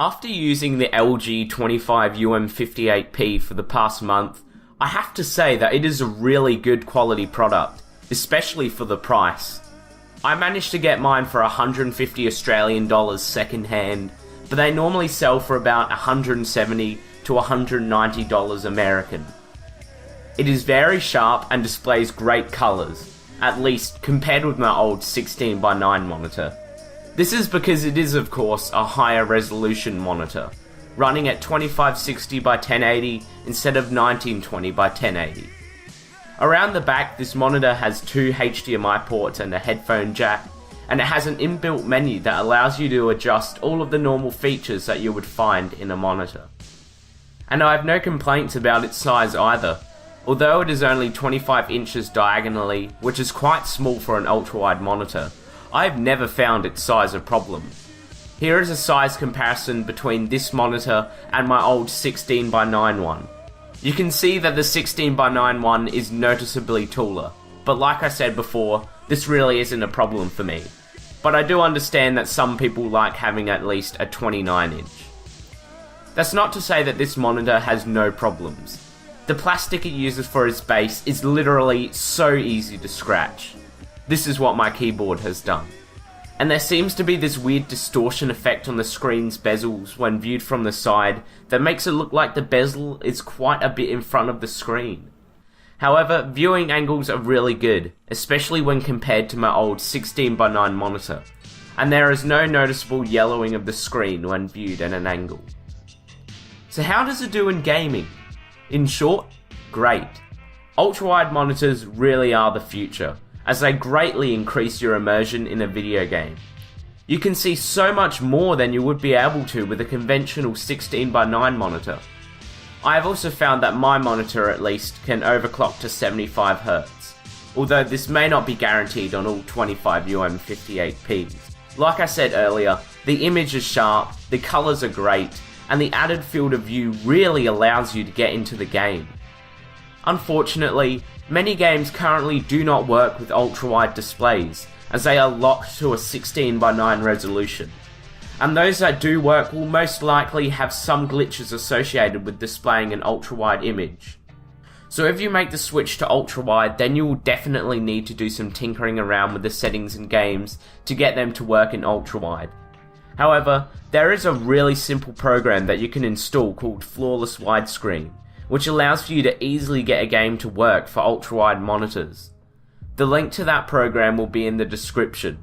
After using the LG 25UM58P for the past month, I have to say that it is a really good quality product, especially for the price. I managed to get mine for 150 Australian dollars second hand, but they normally sell for about 170 to 190 dollars American. It is very sharp and displays great colours, at least compared with my old 16:9 monitor. This is because it is of course a higher resolution monitor, running at 2560x1080 instead of 1920x1080. Around the back, this monitor has 2 HDMI ports and a headphone jack, and it has an inbuilt menu that allows you to adjust all of the normal features that you would find in a monitor. And I have no complaints about its size either. Although it is only 25 inches diagonally, which is quite small for an ultra-wide monitor, I have never found its size a problem. Here is a size comparison between this monitor and my old 16:9 one. You can see that the 16:9 one is noticeably taller, but like I said before, this really isn't a problem for me. But I do understand that some people like having at least a 29 inch. That's not to say that this monitor has no problems. The plastic it uses for its base is literally so easy to scratch. This is what my keyboard has done. And there seems to be this weird distortion effect on the screen's bezels when viewed from the side that makes it look like the bezel is quite a bit in front of the screen. However, viewing angles are really good, especially when compared to my old 16:9 monitor, and there is no noticeable yellowing of the screen when viewed at an angle. So how does it do in gaming? In short, great. Ultra-wide monitors really are the future, as they greatly increase your immersion in a video game. You can see so much more than you would be able to with a conventional 16:9 monitor. I have also found that my monitor at least can overclock to 75Hz, although this may not be guaranteed on all 25UM58Ps. Like I said earlier, the image is sharp, the colours are great, and the added field of view really allows you to get into the game. Unfortunately, many games currently do not work with ultra-wide displays, as they are locked to a 16:9 resolution. And those that do work will most likely have some glitches associated with displaying an ultra-wide image. So if you make the switch to ultra-wide, then you will definitely need to do some tinkering around with the settings in games to get them to work in ultra-wide. However, there is a really simple program that you can install called Flawless Widescreen, which allows for you to easily get a game to work for ultra-wide monitors. The link to that program will be in the description.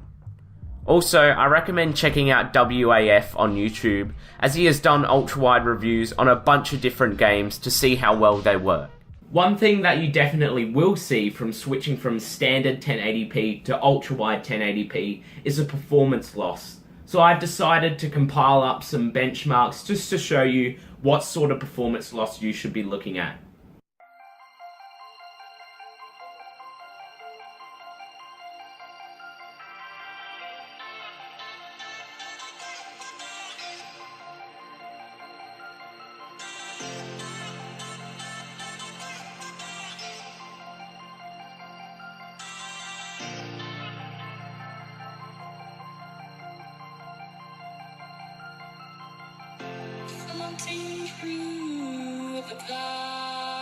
Also, I recommend checking out WAF on YouTube, as he has done ultra-wide reviews on a bunch of different games to see how well they work. One thing that you definitely will see from switching from standard 1080p to ultra-wide 1080p is a performance loss. So I've decided to compile up some benchmarks just to show you what sort of performance loss you should be looking at. Floating through the clouds,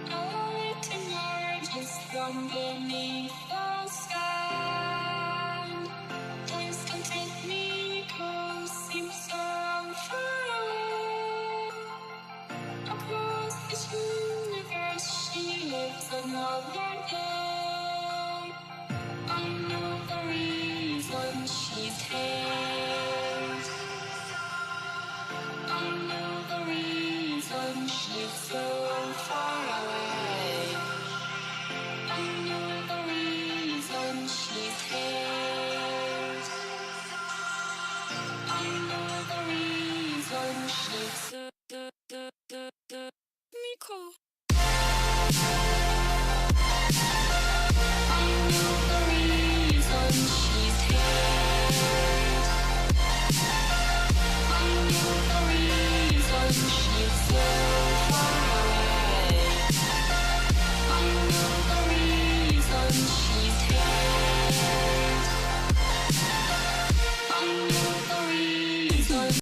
awaiting orders from beneath the sky. Please don't take me, 'cause seems so untrue. Across this universe, she lives another day. I know the reason she's here.